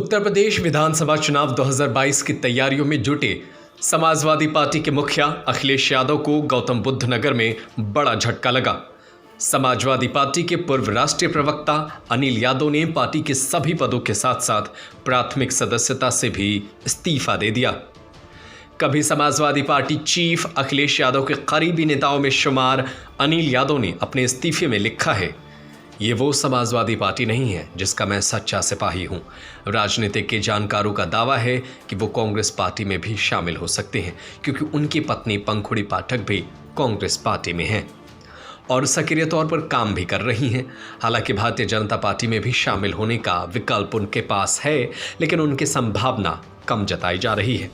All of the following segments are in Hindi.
उत्तर प्रदेश विधानसभा चुनाव 2022 की तैयारियों में जुटे समाजवादी पार्टी के मुखिया अखिलेश यादव को गौतम बुद्ध नगर में बड़ा झटका लगा। समाजवादी पार्टी के पूर्व राष्ट्रीय प्रवक्ता अनिल यादव ने पार्टी के सभी पदों के साथ साथ प्राथमिक सदस्यता से भी इस्तीफा दे दिया। कभी समाजवादी पार्टी चीफ अखिलेश यादव के करीबी नेताओं में शुमार अनिल यादव ने अपने इस्तीफे में लिखा है, ये वो समाजवादी पार्टी नहीं है जिसका मैं सच्चा सिपाही हूँ। राजनीतिक के जानकारों का दावा है कि वो कांग्रेस पार्टी में भी शामिल हो सकते हैं क्योंकि उनकी पत्नी पंखुड़ी पाठक भी कांग्रेस पार्टी में हैं और सक्रिय तौर पर काम भी कर रही हैं। हालांकि भारतीय जनता पार्टी में भी शामिल होने का विकल्प उनके पास है, लेकिन उनकी संभावना कम जताई जा रही है।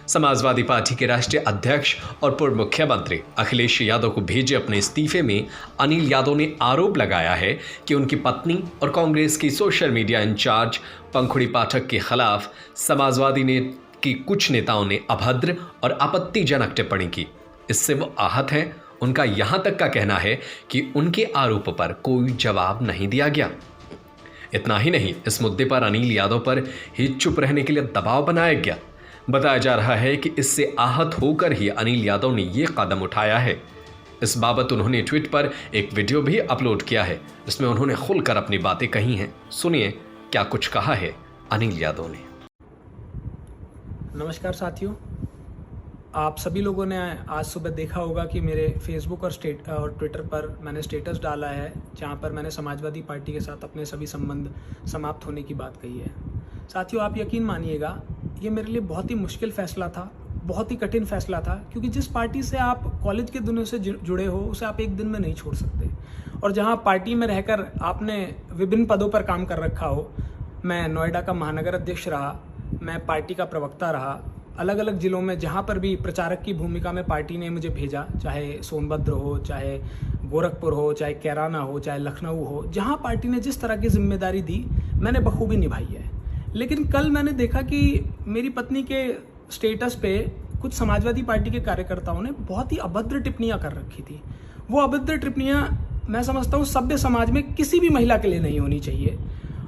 समाजवादी पार्टी के राष्ट्रीय अध्यक्ष और पूर्व मुख्यमंत्री अखिलेश यादव को भेजे अपने इस्तीफे में अनिल यादव ने आरोप लगाया है कि उनकी पत्नी और कांग्रेस की सोशल मीडिया इंचार्ज पंखुड़ी पाठक के खिलाफ समाजवादी ने की कुछ नेताओं ने अभद्र और आपत्तिजनक टिप्पणी की। इससे वो आहत हैं। उनका यहाँ तक का कहना है कि उनके आरोप पर कोई जवाब नहीं दिया गया। इतना ही नहीं, इस मुद्दे पर अनिल यादव पर ही चुप रहने के लिए दबाव बनाया गया। बताया जा रहा है कि इससे आहत होकर ही अनिल यादव ने ये कदम उठाया है। इस बाबत उन्होंने ट्वीट पर एक वीडियो भी अपलोड किया है जिसमें उन्होंने खुलकर अपनी बातें कही हैं। सुनिए क्या कुछ कहा है अनिल यादव ने। नमस्कार साथियों, आप सभी लोगों ने आज सुबह देखा होगा कि मेरे फेसबुक और ट्विटर पर मैंने स्टेटस डाला है जहां पर मैंने समाजवादी पार्टी के साथ अपने सभी संबंध समाप्त होने की बात कही है। साथियों, आप यकीन मानिएगा, ये मेरे लिए बहुत ही मुश्किल फैसला था, बहुत ही कठिन फैसला था, क्योंकि जिस पार्टी से आप कॉलेज के दिनों से जुड़े हो उसे आप एक दिन में नहीं छोड़ सकते। और जहां पार्टी में रहकर आपने विभिन्न पदों पर काम कर रखा हो, मैं नोएडा का महानगर अध्यक्ष रहा, मैं पार्टी का प्रवक्ता रहा, अलग अलग जिलों में जहां पर भी प्रचारक की भूमिका में पार्टी ने मुझे भेजा, चाहे सोनभद्र हो, चाहे गोरखपुर हो, चाहे कैराना हो, चाहे लखनऊ हो, जहां पार्टी ने जिस तरह की जिम्मेदारी दी मैंने बखूबी निभाई है। लेकिन कल मैंने देखा कि मेरी पत्नी के स्टेटस पे कुछ समाजवादी पार्टी के कार्यकर्ताओं ने बहुत ही अभद्र टिप्पणियां कर रखी थी। वो अभद्र टिप्पणियां मैं समझता हूँ सभ्य समाज में किसी भी महिला के लिए नहीं होनी चाहिए।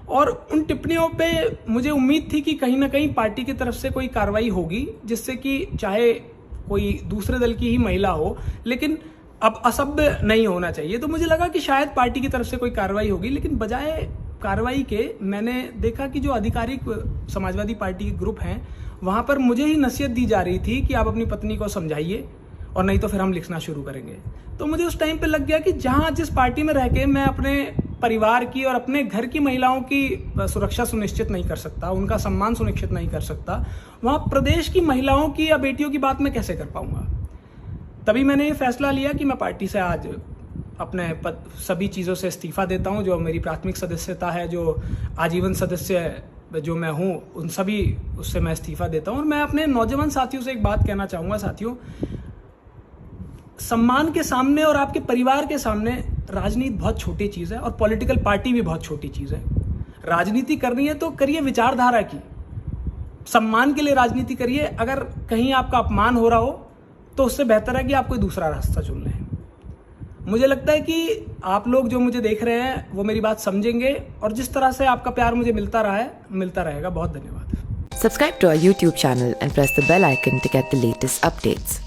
और उन टिप्पणियों पे मुझे उम्मीद थी कि कहीं ना कहीं पार्टी की तरफ से कोई कार्रवाई होगी, जिससे कि चाहे कोई दूसरे दल की ही महिला हो, लेकिन अब असभ्य नहीं होना चाहिए। तो मुझे लगा कि शायद पार्टी की तरफ से कोई कार्रवाई होगी, लेकिन बजाय कार्रवाई के मैंने देखा कि जो आधिकारिक समाजवादी पार्टी के ग्रुप हैं वहां पर मुझे ही नसीहत दी जा रही थी कि आप अपनी पत्नी को समझाइए और नहीं तो फिर हम लिखना शुरू करेंगे। तो मुझे उस टाइम पे लग गया कि जहां जिस पार्टी में रह के मैं अपने परिवार की और अपने घर की महिलाओं की सुरक्षा सुनिश्चित नहीं कर सकता, उनका सम्मान सुनिश्चित नहीं कर सकता, वहां प्रदेश की महिलाओं की या बेटियों की बात मैं कैसे कर पाऊंगा। तभी मैंने ये फैसला लिया कि मैं पार्टी से आज अपने सभी चीज़ों से इस्तीफा देता हूं। जो मेरी प्राथमिक सदस्यता है, जो आजीवन सदस्य जो मैं हूं, उन सभी उससे मैं इस्तीफा देता हूं। और मैं अपने नौजवान साथियों से एक बात कहना चाहूँगा। साथियों, सम्मान के सामने और आपके परिवार के सामने राजनीति बहुत छोटी चीज़ है और पॉलिटिकल पार्टी भी बहुत छोटी चीज़ है। राजनीति करनी है तो करिए विचारधारा की, सम्मान के लिए राजनीति करिए। अगर कहीं आपका अपमान हो रहा हो तो उससे बेहतर है कि आप कोई दूसरा रास्ता चुन लें। मुझे लगता है कि आप लोग जो मुझे देख रहे हैं वो मेरी बात समझेंगे और जिस तरह से आपका प्यार मुझे मिलता रहा है, मिलता रहेगा। बहुत धन्यवाद। Subscribe to our YouTube channel and press the bell icon to get the latest updates.